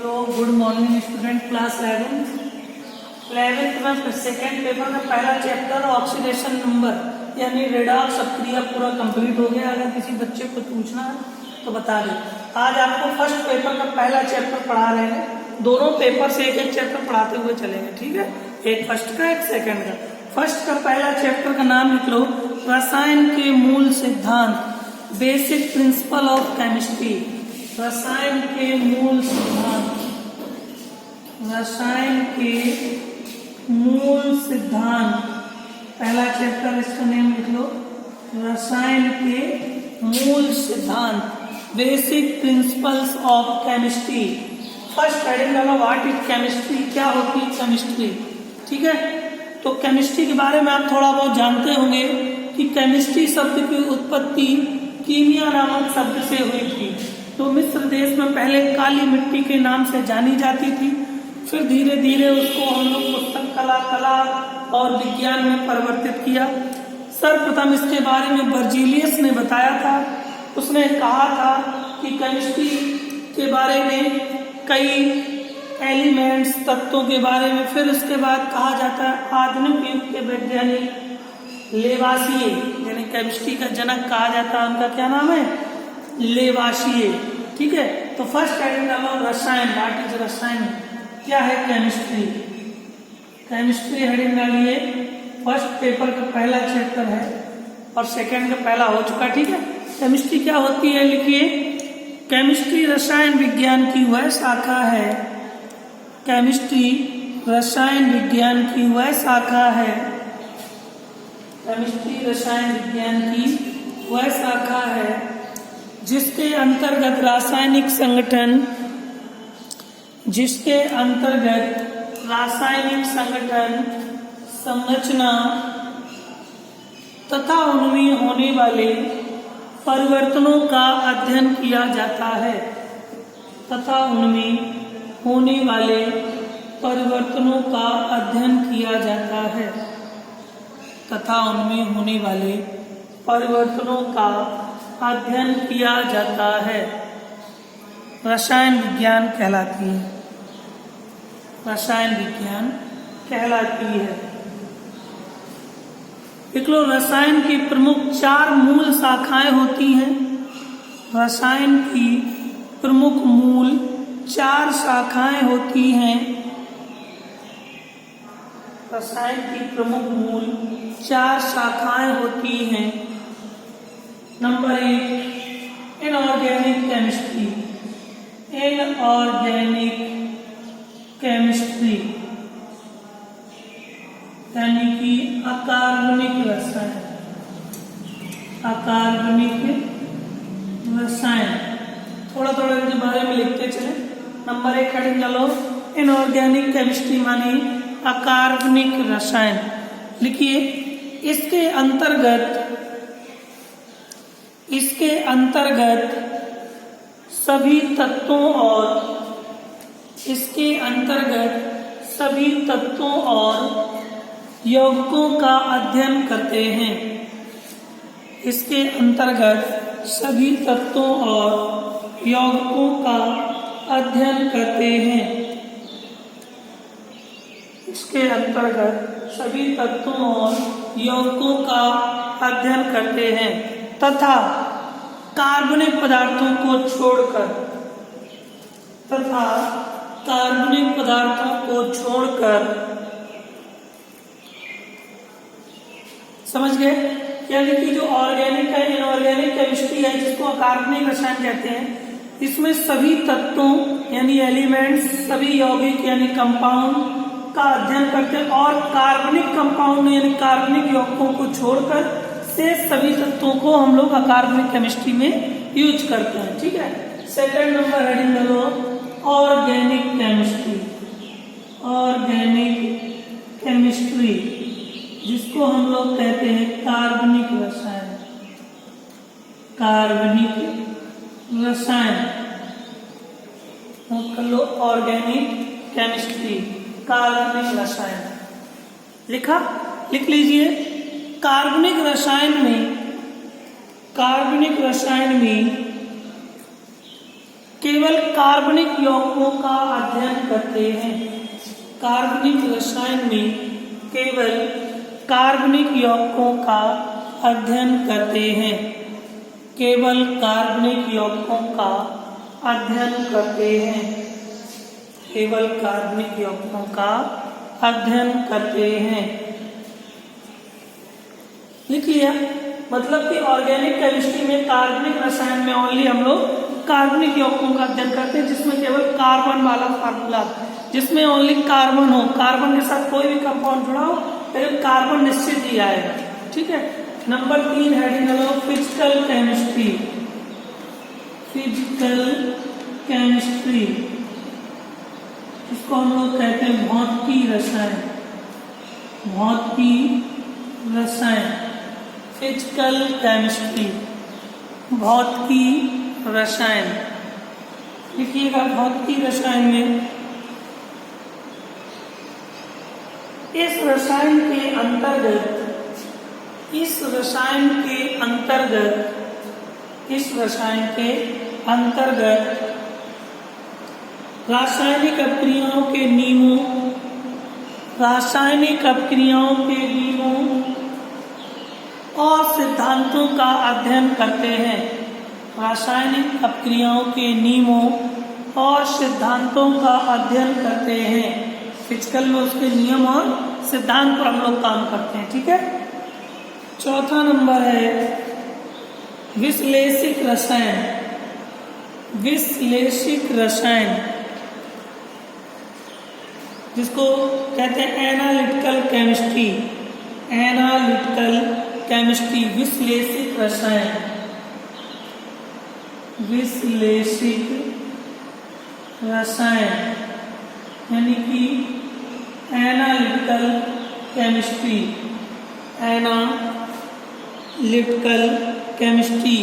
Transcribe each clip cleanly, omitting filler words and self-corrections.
Hello, good morning student. Class 11th में second paper का पहला चैप्टर ऑक्सीडेशन नंबर यानी रेडॉक्स अक्रिया पूरा कंप्लीट हो गया। अगर किसी बच्चे को पूछना है तो बता दें। आज आपको फर्स्ट पेपर का पहला चैप्टर पढ़ा रहे हैं। दोनों पेपर से एक एक चैप्टर पढ़ाते हुए चलेंगे, ठीक है। एक फर्स्ट का, एक सेकेंड का। फर्स्ट का पहला चैप्टर का नाम लिख लो, रसायन के मूल सिद्धांत, बेसिक प्रिंसिपल ऑफ केमिस्ट्री। रसायन के मूल सिद्धांत, रसायन के मूल सिद्धांत, पहला चैप्टर इसका नेम लिख लो, रसायन के मूल सिद्धांत, basic principles of chemistry. First heading डालो, व्हाट इज केमिस्ट्री, क्या होती है केमिस्ट्री, ठीक है। तो केमिस्ट्री के बारे में आप थोड़ा बहुत जानते होंगे कि केमिस्ट्री शब्द की उत्पत्ति कीमिया नामक शब्द से हुई थी। तो मिस्र देश में पहले काली मिट्टी के नाम से जानी जाती थी, फिर धीरे धीरे उसको हम लोग पुस्तक कला और विज्ञान में परिवर्तित किया। सर्वप्रथम इसके बारे में बर्जीलियस ने बताया था। उसने कहा था कि केमिस्ट्री के बारे में कई एलिमेंट्स, तत्वों के बारे में। फिर उसके बाद कहा जाता है आधुनिक युग के वैज्ञानिक लेवासिए, यानी केमिस्ट्री का जनक कहा जाता है, उनका क्या नाम है, लेवासिए, ठीक है। तो फर्स्ट हेडिंग डालो, रसायन, व्हाट इज रसायन, क्या है केमिस्ट्री। केमिस्ट्री हेडिंग डालिए, फर्स्ट पेपर का पहला चैप्टर है और सेकंड का पहला हो चुका, ठीक है। केमिस्ट्री क्या होती है लिखिए, केमिस्ट्री रसायन विज्ञान की वह शाखा है, केमिस्ट्री रसायन विज्ञान की वह शाखा है, केमिस्ट्री रसायन विज्ञान की वह शाखा है जिसके अंतर्गत रासायनिक संगठन, जिसके अंतर्गत रासायनिक संगठन, संरचना तथा उनमें होने वाले परिवर्तनों का अध्ययन किया जाता है, तथा उनमें होने वाले परिवर्तनों का अध्ययन किया जाता है, तथा उनमें होने वाले परिवर्तनों का अध्ययन किया जाता है। रसायन विज्ञान कहलाती है, रसायन विज्ञान कहलाती है। देख लो, रसायन की प्रमुख 4 मूल शाखाएं होती हैं। रसायन की प्रमुख मूल 4 शाखाएं होती हैं। रसायन की प्रमुख मूल 4 शाखाएं होती हैं। Number 1, inorganic chemistry, inorganic chemistry यानी कि अकार्बनिक रसायन, अकार्बनिक रसायन। थोड़ा थोड़ा इनके बारे में लिखते चले। नंबर 1 हेडिंग डालो, इनऑर्गेनिक केमिस्ट्री माने अकार्बनिक रसायन। लिखिए, इसके अंतर्गत सभी तत्वों और यौगिकों का अध्ययन करते हैं। इसके अंतर्गत सभी तत्वों और यौगिकों का अध्ययन करते हैं। इसके अंतर्गत सभी तत्वों और यौगिकों का अध्ययन करते हैं तथा कार्बनिक पदार्थों को छोड़कर, समझ गए। यानी कि जो ऑर्गेनिक है, इनऑर्गेनिक केमिस्ट्री है, जिसको अकार्बनिक रसायन कहते हैं, इसमें सभी तत्वों यानी एलिमेंट्स, सभी यौगिक यानी कंपाउंड का अध्ययन करते हैं और कार्बनिक कंपाउंड यानी कार्बनिक यौगिकों को छोड़कर से सभी तत्वों को हम लोग अकार्बनिक केमिस्ट्री में यूज करते हैं, ठीक है। सेकंड नंबर हेडिंग डालो, ऑर्गेनिक केमिस्ट्री, ऑर्गेनिक केमिस्ट्री जिसको हम लोग कहते हैं कार्बनिक रसायन, कार्बनिक रसायन। कर लो, ऑर्गेनिक केमिस्ट्री, कार्बनिक रसायन। लिखा, लिख लीजिए। कार्बनिक रसायन में केवल कार्बनिक यौगिकों का अध्ययन करते हैं। कार्बनिक रसायन में केवल कार्बनिक यौगिकों का अध्ययन करते हैं। केवल कार्बनिक यौगिकों का अध्ययन करते हैं। केवल कार्बनिक यौगिकों का अध्ययन करते हैं। लिख लिया? मतलब कि ऑर्गेनिक केमिस्ट्री में कार्बनिक रसायन में ओनली हम लोग कार्बनिक यौगिकों का अध्ययन करते हैं, जिसमें केवल कार्बन वाला फार्मूला, जिसमें ओनली कार्बन हो, कार्बन के साथ कोई भी कंपाउंड जुड़ा हो लेकिन कार्बन निश्चित ही आएगा। ठीक है। नंबर 3 हेडिंग लो फिजिकल केमिस्ट्री। फिजिकल केमिस्ट्री, इसको हम लोग कहते हैं भौतिकी रसायन। भौतिकी रसायन, फिजिकल केमिस्ट्री, भौतिकी रसायन। लिखिएगा भौतिकी रसायन में इस रसायन के अंतर्गत रासायनिक अपक्रियाओं के नियमों और सिद्धांतों का अध्ययन करते हैं। रासायनिक अपक्रियाओं के नियमों और सिद्धांतों का अध्ययन करते हैं। फिजिकल में उसके नियम और सिद्धांत पर हम लोग काम करते हैं। ठीक है। चौथा नंबर है विश्लेषिक रसायन। विश्लेषिक रसायन, जिसको कहते हैं एनालिटिकल केमिस्ट्री। एनालिटिकल केमिस्ट्री, विश्लेषिक रसायन। विश्लेषिक रसायन यानी कि analytical chemistry. Analytical chemistry,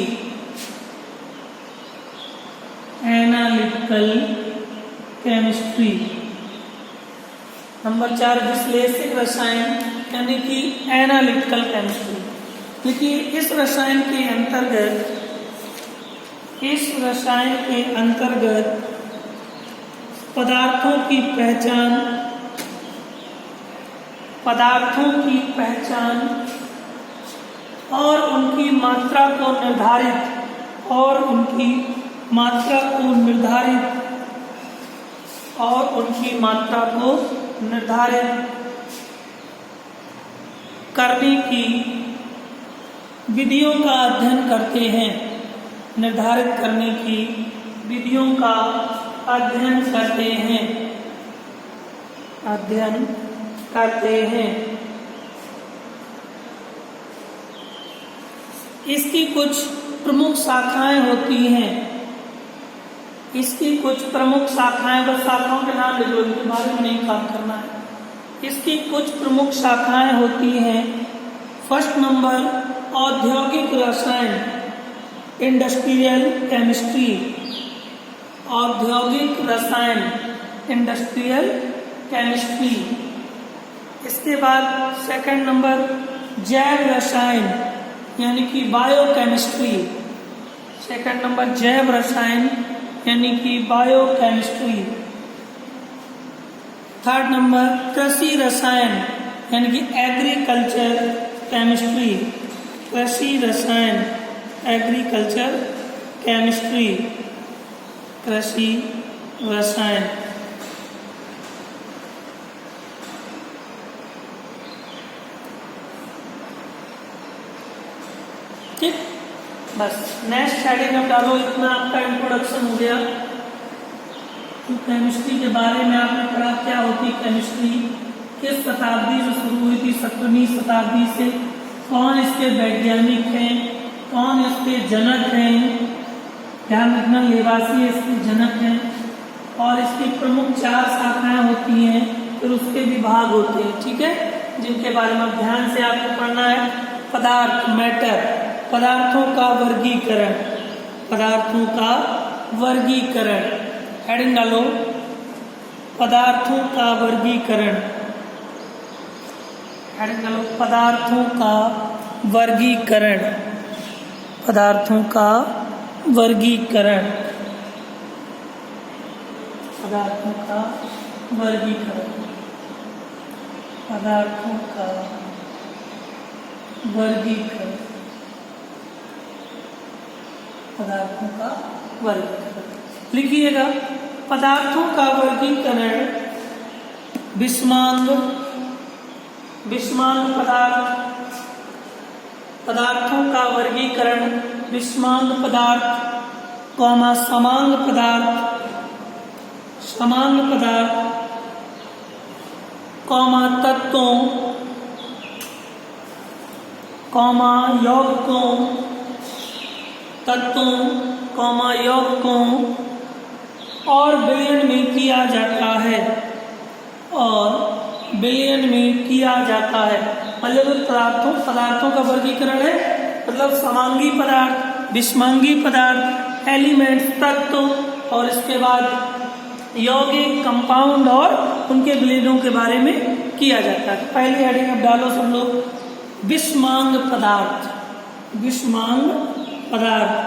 analytical chemistry. Number 4 विश्लेषिक रसायन यानी कि एनालिटिकल केमिस्ट्री। देखिए इस रसायन के अंतर्गत पदार्थों की पहचान और उनकी मात्रा को निर्धारित करने की विधियों का अध्ययन करते हैं। निर्धारित करने की विधियों का अध्ययन करते हैं। इसकी कुछ प्रमुख शाखाएं होती हैं। इसकी कुछ प्रमुख शाखाएं, बस शाखाओं के नाम लिख लो, इनके बारे में नहीं काम करना है। इसकी कुछ प्रमुख शाखाएं होती हैं। फर्स्ट नंबर औद्योगिक रसायन, इंडस्ट्रियल केमिस्ट्री। औद्योगिक रसायन, इंडस्ट्रियल केमिस्ट्री। इसके बाद सेकंड नंबर जैव रसायन यानी कि बायोकेमिस्ट्री। सेकंड नंबर जैव रसायन यानी कि बायोकेमिस्ट्री। थर्ड नंबर कृषि रसायन यानी कि एग्रीकल्चर केमिस्ट्री। कृषि रसायन, एग्रीकल्चर केमिस्ट्री, कृषि रसायन। ठीक, बस नेक्स्ट हेडिंग अब डालो। इतना आपका इंट्रोडक्शन हो गया। तो केमिस्ट्री के बारे में आपने पढ़ा क्या होती है केमिस्ट्री, किस शताब्दी से शुरू हुई थी, 17वीं शताब्दी से। कौन इसके वैज्ञानिक हैं, कौन इसके जनक हैं, ध्यान रखना लेवासी इसके जनक हैं। और इसकी प्रमुख 4 शाखाएं होती हैं, फिर उसके विभाग होते हैं। ठीक है, जिनके बारे में ध्यान से आपको पढ़ना है। पदार्थ, मैटर, पदार्थों का वर्गीकरण। पदार्थों का वर्गीकरण, हेडिंग डालो पदार्थों का वर्गीकरण। हेडिंग डालो पदार्थों का वर्गीकरण। पदार्थों का वर्गीकरण। पदार्थों का वर्गीकरण, पदार्थों का वर्गीकरण, पदार्थों का वर्गीकरण। लिखिएगा, पदार्थों का वर्गीकरण विषमांग, विषमांग पदार्थ, पदार्थों का वर्गीकरण विषमांग पदार्थ, कॉमा समांग पदार्थ, समांग पदार्थ, कॉमा तत्वों, कॉमा यौगिकों, तत्वों, कॉमा यौगिकों और विलयन में किया जाता है, और विलयन में किया जाता है। मतलब पदार्थों का वर्गीकरण है, मतलब समांगी पदार्थ, विषमांगी पदार्थ, एलिमेंट, तत्व, और इसके बाद यौगिक, कंपाउंड और उनके विलयनों के बारे में किया जाता है। पहली हेडिंग अब डालो सब लोग, विषमांग पदार्थ, विषमांग पदार्थ,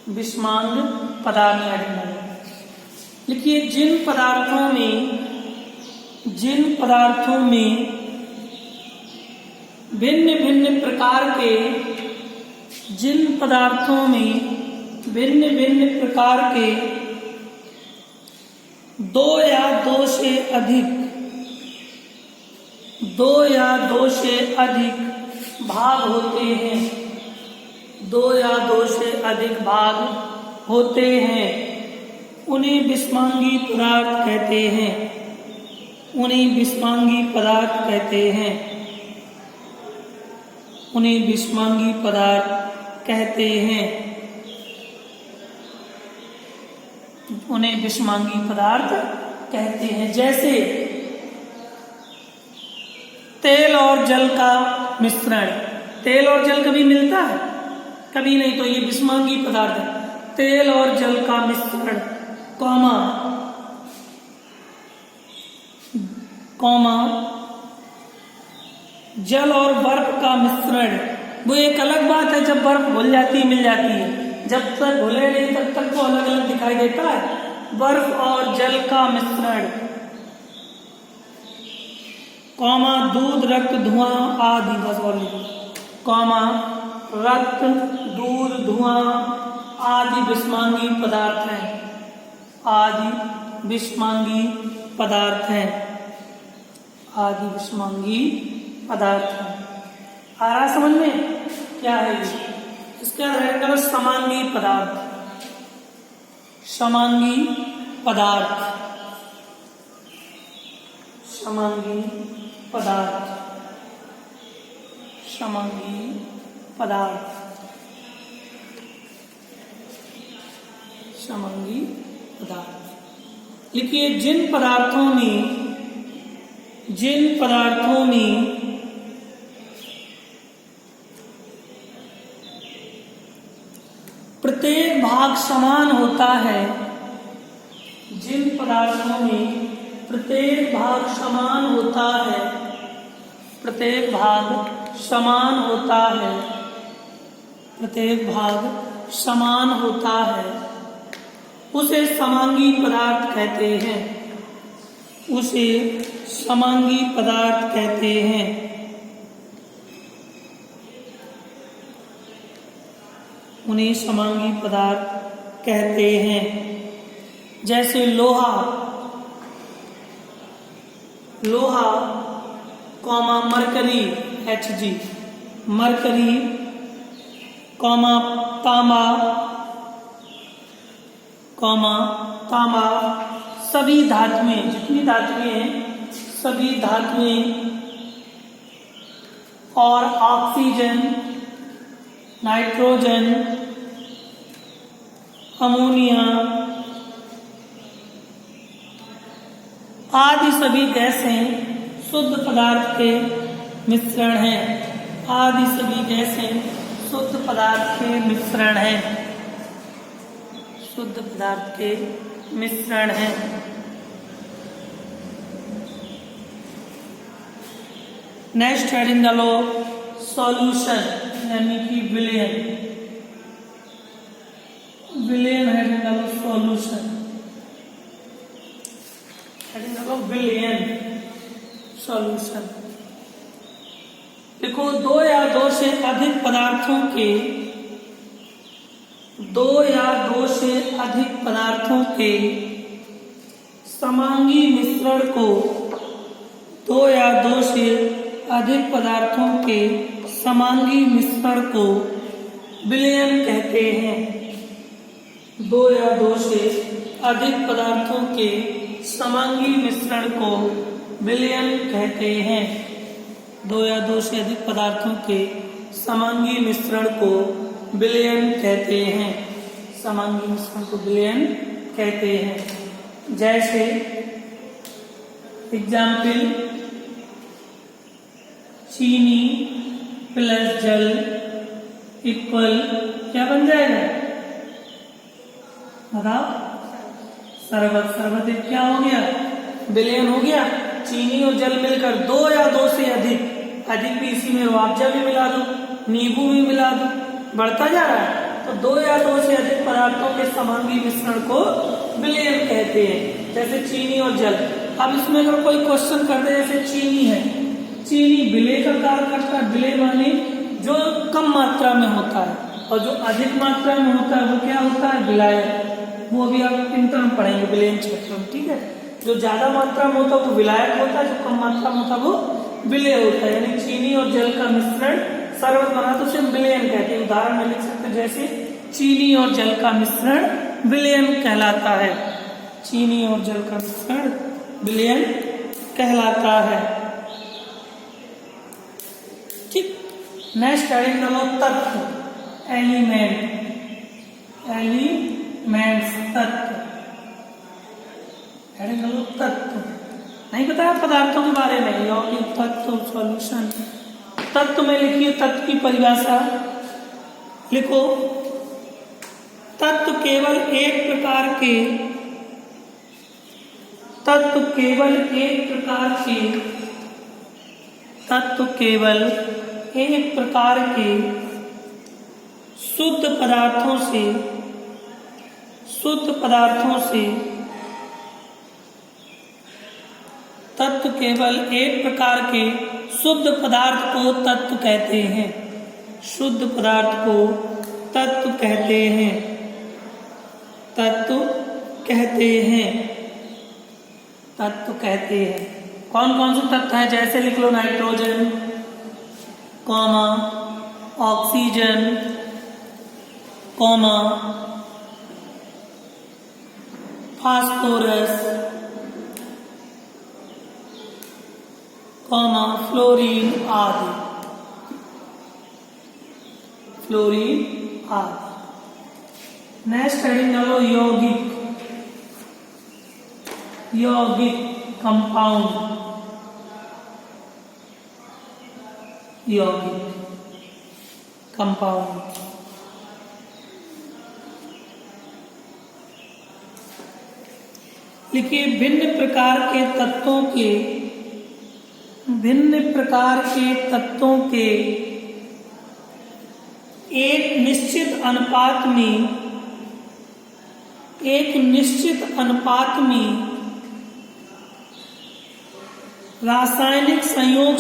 विषमांग पदार्थ हेडिंग डालो। लिखिए, जिन पदार्थों में भिन्न भिन्न प्रकार के, जिन पदार्थों में भिन्न भिन्न प्रकार के दो या दो से अधिक भाग होते हैं, दो या दो से अधिक भाग होते हैं, उन्हें विषमांगी पदार्थ कहते हैं, उन्हें विषमांगी पदार्थ कहते हैं, उन्हें विषमांगी पदार्थ कहते हैं, उन्हें विषमांगी पदार्थ कहते हैं। जैसे तेल और जल का मिश्रण, तेल और जल कभी मिलता है? कभी नहीं, तो ये विषमांगी पदार्थ है। तेल और जल का मिश्रण, कॉमा जल और बर्फ का मिश्रण, वो एक अलग बात है जब बर्फ घुल जाती है, मिल जाती है, जब तक घुले नहीं तब तक वो अलग अलग दिखाई देता है। बर्फ और जल का मिश्रण, कॉमा दूध, रक्त, धुआं आदि, बस और लिखो, कॉमा रक्त, दूध, धुआं आदि विषमांगी पदार्थ हैं, आदि विषमांगी पदार्थ हैं, आदि विषमांगी पदार्थ हैं। आ रहा समझ में क्या है ये? इसका रहेगा समांगी पदार्थ, समांगी पदार्थ, समांगी पदार्थ, समांगी पदार्थ, समांगी पदार्थ। लिखिए, जिन पदार्थों में प्रत्येक भाग समान होता है, जिन पदार्थों में प्रत्येक भाग समान होता है, प्रत्येक भाग समान होता है, प्रत्येक भाग समान होता है, उसे समांगी पदार्थ कहते हैं, उसे समांगी पदार्थ कहते हैं, उन्हें समांगी पदार्थ कहते हैं। जैसे लोहा, लोहा, comma mercury, Hg, mercury, comma तांबा, कॉमा तांबा, सभी धातुएं, जितनी धातुएं हैं सभी धातुएं, और ऑक्सीजन, नाइट्रोजन, अमोनिया आदि सभी गैसें शुद्ध पदार्थ के मिश्रण हैं, आदि सभी गैसें शुद्ध पदार्थ के मिश्रण हैं, शुद्ध पदार्थ के मिश्रण हैं। नेक्स्ट हेडिंग डालो, सॉल्यूशन यानी कि विलयन, विलयन heading solution, heading number billion solution. देखो, दो या दो से अधिक पदार्थों के समांगी मिश्रण को, दो या दो से अधिक पदार्थों के समांगी मिश्रण को विलयन कहते हैं। दो या दो से अधिक पदार्थों के समांगी मिश्रण को विलयन कहते हैं। दो या दो से अधिक पदार्थों के समांगी मिश्रण को विलयन कहते हैं। समांगी मिश्रण को विलयन कहते हैं। जैसे एग्जाम्पल, चीनी प्लस जल इक्वल क्या बन जाएगा? बताओ, शरबत। शरबत एक क्या हो गया? विलयन हो गया। चीनी और जल मिलकर दो या दो से अधिक भी इसी में रुआवजा भी मिला दो, नींबू भी मिला दो, बढ़ता जा रहा है। तो दो या दो से अधिक पदार्थों के समांगी मिश्रण को विलयन कहते हैं। जैसे चीनी और जल। अब इसमें अगर कोई क्वेश्चन कर दे, जैसे चीनी है, चीनी विलय का कार्य करता है। विलय माने जो कम मात्रा में होता है, और जो अधिक मात्रा में होता है वो क्या होता है? विलायक। वो अभी आप इंटर में पढ़ेंगे विलयन चैप्टर में, ठीक है। जो ज्यादा मात्रा में होता है वो विलायक होता है, जो कम मात्रा में होता है वो विलय होता है। यानी चीनी और जल का मिश्रण शरबत बना तो उसे विलयन कहते हैं। उदाहरण में लिख सकते हैं, जैसे चीनी और जल का मिश्रण विलयन कहलाता है। चीनी और जल का मिश्रण विलयन कहलाता है। ठीक। नेक्स्ट हेडिंग नंबर तत्व, एलिमेंट्स, तत्व। हेडिंग नंबर तत्व। नहीं बताया पदार्थों के बारे में, यौगिक, तत्व, सॉल्यूशन। तत्व में लिखिए तत्व की परिभाषा। लिखो, तत्व केवल एक प्रकार के शुद्ध पदार्थों से तत्व केवल एक प्रकार के शुद्ध पदार्थ को तत्व कहते हैं। शुद्ध पदार्थ को तत्व कहते हैं। तत्व कहते हैं। कौन कौन से तत्व हैं? जैसे लिख लो, nitrogen, comma, oxygen, comma, phosphorus, comma, fluorine आदि। नेक्स्ट हेडिंग डालो, यौगिक कंपाउंड। लिखिए, भिन्न प्रकार के तत्वों के एक निश्चित अनुपात में रासायनिक संयोग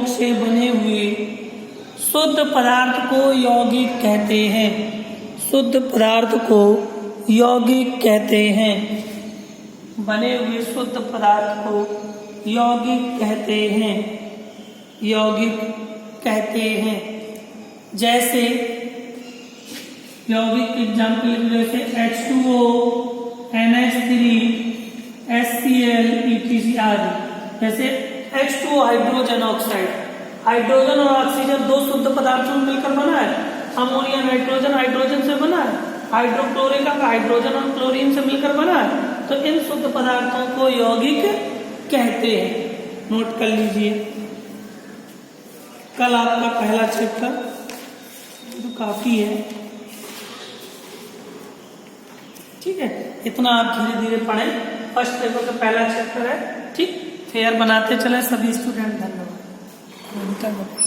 से बने हुए शुद्ध पदार्थ को यौगिक कहते हैं। बने हुए शुद्ध पदार्थ को यौगिक कहते हैं। जैसे यौगिक एग्जाम्पल, जैसे H2O, NH3, HCl, etc. आदि। जैसे H2O हाइड्रोजन ऑक्साइड, हाइड्रोजन और ऑक्सीजन दो शुद्ध पदार्थों में मिलकर बना है। अमोनिया नाइट्रोजन हाइड्रोजन से बना है। हाइड्रोक्लोरिक हाइड्रोजन और क्लोरीन से मिलकर बना है। तो इन शुद्ध पदार्थों को यौगिक कहते हैं। नोट कर लीजिए। कल आपका पहला चैप्टर तो काफी है, ठीक है। इतना आप धीरे धीरे पढ़ें। फर्स्ट पेपर का पहला चैप्टर है, ठीक। फेयर बनाते चले सभी स्टूडेंट। धन्यवाद।